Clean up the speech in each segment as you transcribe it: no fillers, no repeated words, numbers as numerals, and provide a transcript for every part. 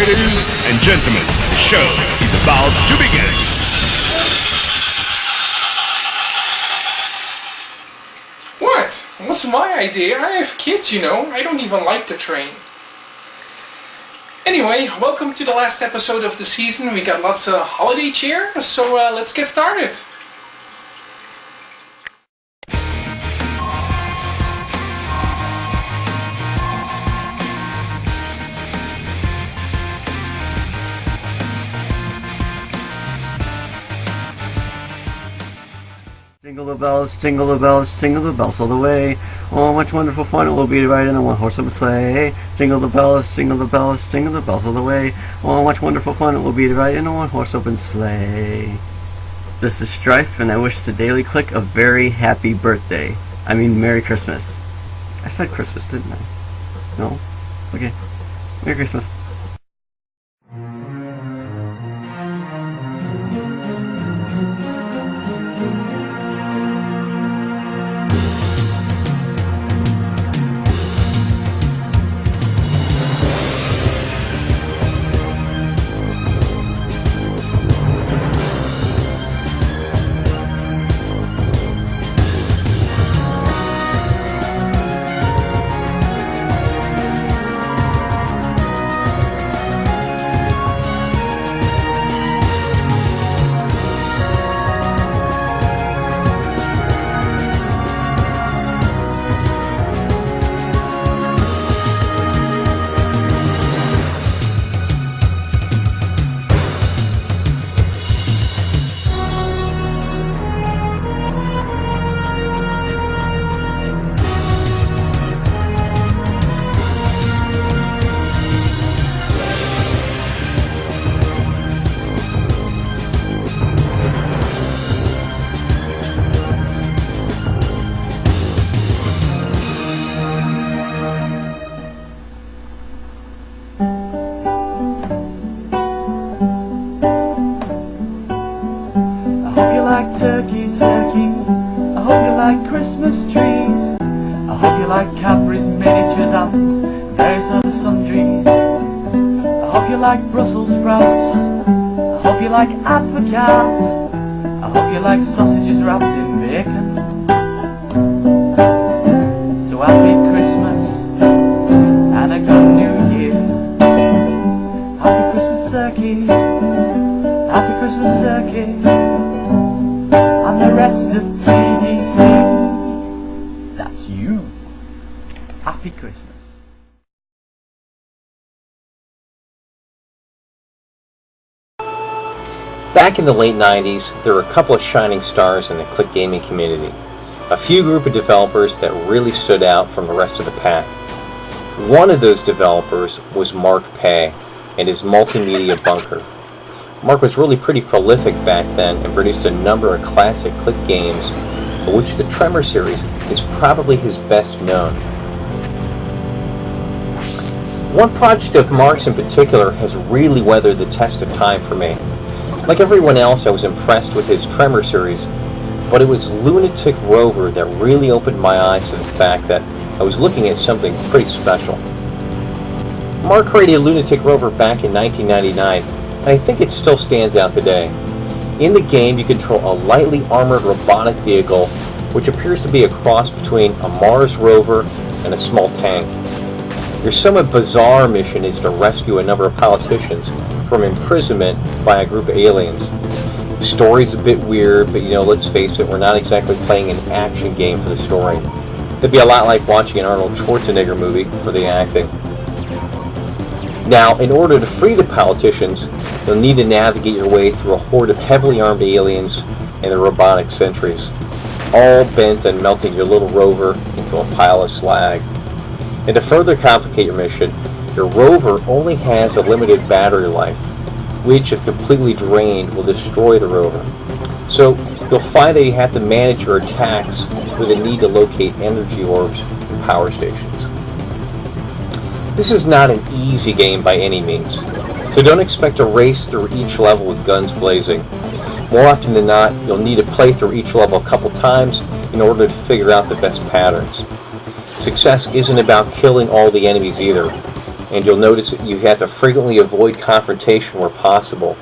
Ladies and gentlemen, the show is about to begin. What? What's my idea? I have kids, you know. I don't even like the train. Anyway, welcome to the last episode of the season. We got lots of holiday cheer, so let's get started. Jingle the bells, jingle the bells, jingle the bells all the way. Oh, much wonderful fun it will be to ride in a one-horse open sleigh. Jingle the bells, jingle the bells, jingle the bells all the way. Oh, much wonderful fun it will be to ride in a one-horse open sleigh. This is Strife, and I wish the Daily Click a very happy birthday. I mean, Merry Christmas. I said Christmas, didn't I? No? Okay. Merry Christmas. Turkeys, turkey. I hope you like Christmas trees. I hope you like Cadbury's miniatures and various other sundries. I hope you like Brussels sprouts. I hope you like advocates. I hope you like sausages wrapped in bacon. So happy Christmas and a good New Year. Happy Christmas, turkey. Happy Christmas, turkey. And the rest of TDC, that's you. Happy Christmas. Back in the late 90s, there were a couple of shining stars in the Click gaming community. A few group of developers that really stood out from the rest of the pack. One of those developers was Mark Pay and his multimedia bunker. Mark was really pretty prolific back then and produced a number of classic Click games, of which the Tremor series is probably his best known. One project of Mark's in particular has really weathered the test of time for me. Like everyone else, I was impressed with his Tremor series, but it was Lunatic Rover that really opened my eyes to the fact that I was looking at something pretty special. Mark created Lunatic Rover back in 1999, and I think it still stands out today. In the game, you control a lightly armored robotic vehicle, which appears to be a cross between a Mars rover and a small tank. Your somewhat bizarre mission is to rescue a number of politicians from imprisonment by a group of aliens. The story's a bit weird, but let's face it, we're not exactly playing an action game for the story. It'd be a lot like watching an Arnold Schwarzenegger movie for the acting. Now, in order to free the politicians, you'll need to navigate your way through a horde of heavily armed aliens and their robotic sentries, all bent on melting your little rover into a pile of slag. And to further complicate your mission, your rover only has a limited battery life, which, if completely drained, will destroy the rover. So, you'll find that you have to manage your attacks with a need to locate energy orbs and power stations. This is not an easy game by any means, so don't expect to race through each level with guns blazing. More often than not, you'll need to play through each level a couple times in order to figure out the best patterns. Success isn't about killing all the enemies either. and you'll notice that you have to frequently avoid confrontation where possible.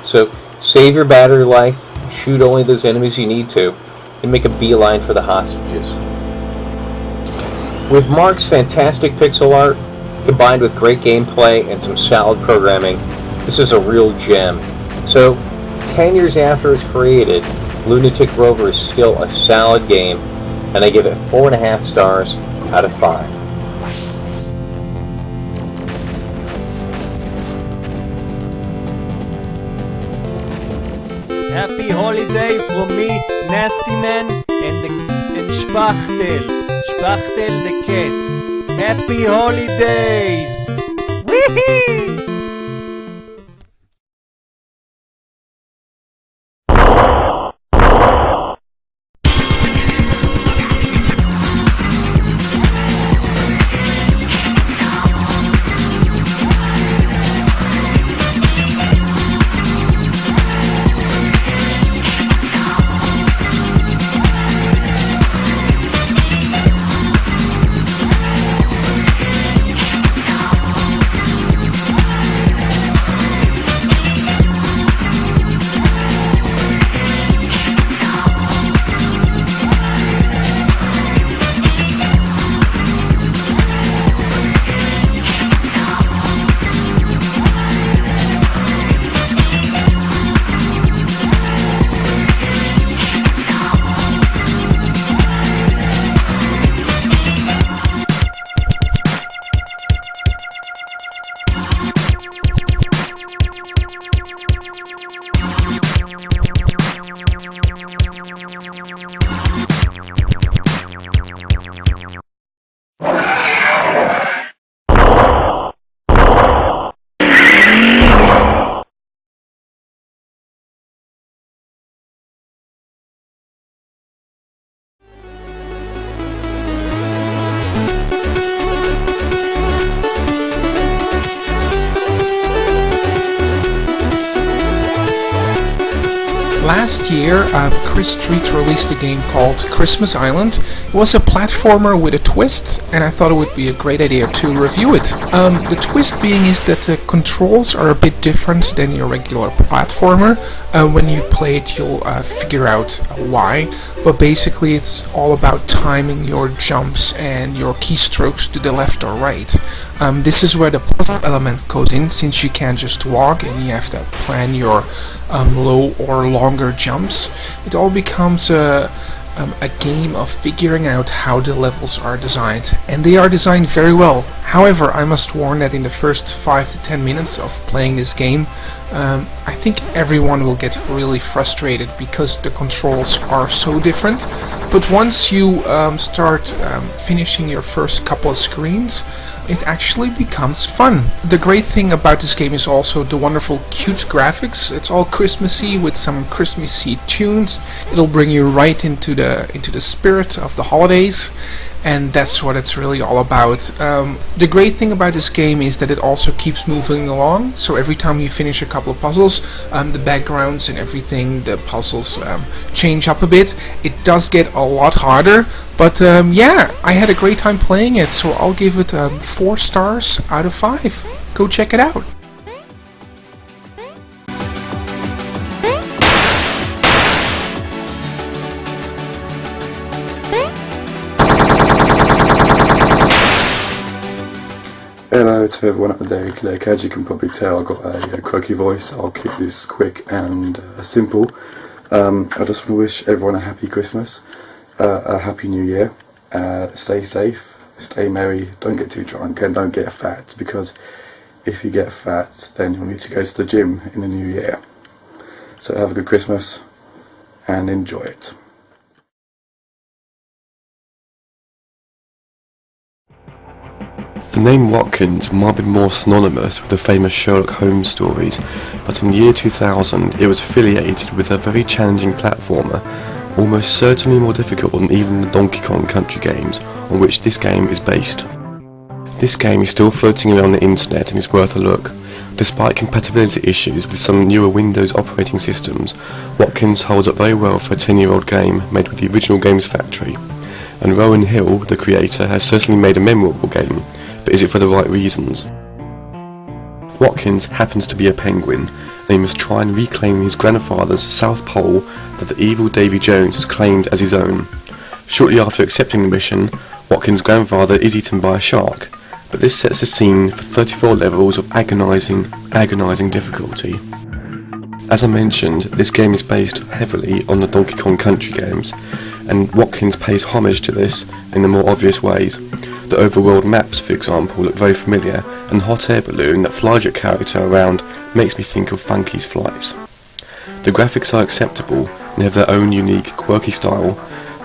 So save your battery life, shoot only those enemies you need to, and make a beeline for the hostages. With Mark's fantastic pixel art, combined with great gameplay and some solid programming, this is a real gem. So, 10 years after it's created, Lunatic Rover is still a solid game, and I give it 4.5 stars out of 5. Happy holiday from me, Nasty Man, and Spachtel. Spachtel the cat. Happy holidays! Whee! Last year, Chris Street released a game called Christmas Island. It was a platformer with a twist, and I thought it would be a great idea to review it. The twist being is that the controls are a bit different than your regular platformer. When you play it, you'll figure out why, but basically it's all about timing your jumps and your keystrokes to the left or right. This is where the puzzle element goes in, since you can't just walk and you have to plan your low or longer jumps. It all becomes a game of figuring out how the levels are designed, and they are designed very well. However, I must warn that in the first 5 to 10 minutes of playing this game, I think everyone will get really frustrated because the controls are so different. But once you start finishing your first couple of screens, it actually becomes fun. The great thing about this game is also the wonderful cute graphics. It's all Christmassy with some Christmassy tunes. It'll bring you right into the spirit of the holidays, and that's what it's really all about. The great thing about this game is that it also keeps moving along, so every time you finish a couple of puzzles, the backgrounds and everything, the puzzles change up a bit. It does get a lot harder, but yeah, I had a great time playing it, so I'll give it 4 stars out of 5. Go check it out. Hello to everyone out there, Klikcast. As you can probably tell, I've got a croaky voice. I'll keep this quick and simple. I just want to wish everyone a happy Christmas, a happy New Year. Stay safe, stay merry, don't get too drunk, and don't get fat, because if you get fat, then you'll need to go to the gym in the new year. So have a good Christmas and enjoy it. The name Watkins might be more synonymous with the famous Sherlock Holmes stories, but in the year 2000 it was affiliated with a very challenging platformer, almost certainly more difficult than even the Donkey Kong Country games on which this game is based. This game is still floating around the internet and is worth a look. Despite compatibility issues with some newer Windows operating systems, Watkins holds up very well for a 10-year-old game made with the original games factory, and Rowan Hill, the creator, has certainly made a memorable game, but is it for the right reasons? Watkins happens to be a penguin, and he must try and reclaim his grandfather's South Pole that the evil Davy Jones has claimed as his own. Shortly after accepting the mission, Watkins' grandfather is eaten by a shark, but this sets the scene for 34 levels of agonising difficulty. As I mentioned, this game is based heavily on the Donkey Kong Country games, and Watkins pays homage to this in the more obvious ways. The overworld maps, for example, look very familiar, and the hot air balloon that flies your character around makes me think of Funky's flights. The graphics are acceptable and have their own unique, quirky style.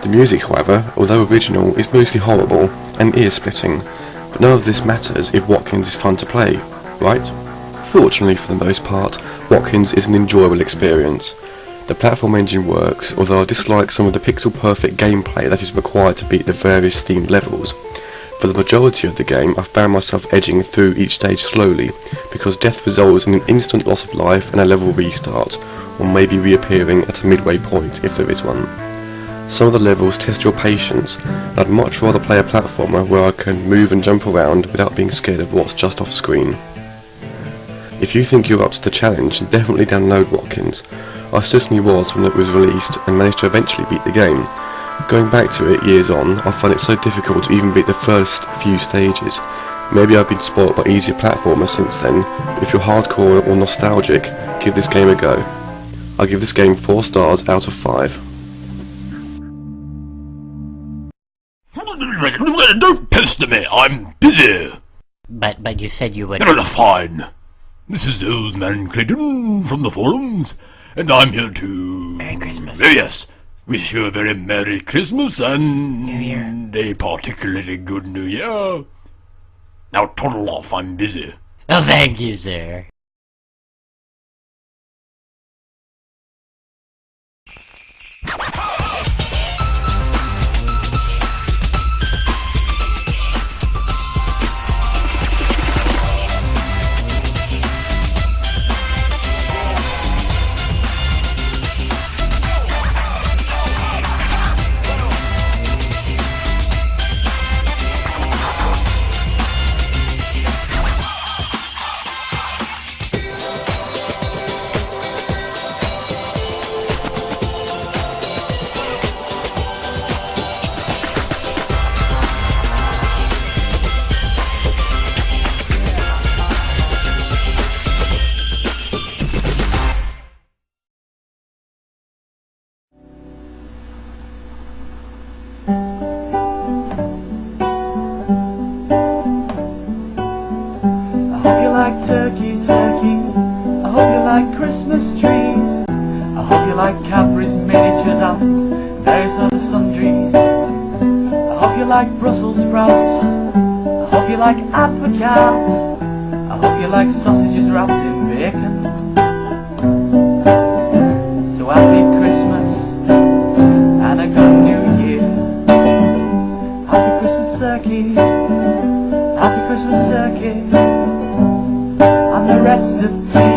The music, however, although original, is mostly horrible and ear-splitting, but none of this matters if Watkins is fun to play, right? Fortunately for the most part, Watkins is an enjoyable experience. The platform engine works, although I dislike some of the pixel-perfect gameplay that is required to beat the various themed levels. For the majority of the game, I found myself edging through each stage slowly, because death results in an instant loss of life and a level restart, or maybe reappearing at a midway point if there is one. Some of the levels test your patience, and I'd much rather play a platformer where I can move and jump around without being scared of what's just off screen. If you think you're up to the challenge, definitely download Watkins. I certainly was when it was released and managed to eventually beat the game. Going back to it years on, I find it so difficult to even beat the first few stages. Maybe I've been spoilt by easier platformers since then, but if you're hardcore or nostalgic, give this game a go. I give this game 4 stars out of 5. Don't pester me, I'm busy. But you said you would... Fine. This is Old Man Clayton from the forums, and I'm here to... Merry Christmas. Oh yes, wish you a very Merry Christmas and... New Year. A particularly good New Year. Now toddle off, I'm busy. Oh, thank you, sir. Turkeys, turkey. I hope you like Christmas trees. I hope you like Cadbury's miniatures and various other sundries. I hope you like Brussels sprouts. I hope you like advocates. I hope you like sausages wrapped in bacon. So happy Christmas and a good New Year. Happy Christmas, turkey. Happy Christmas, turkey. And the rest of tea.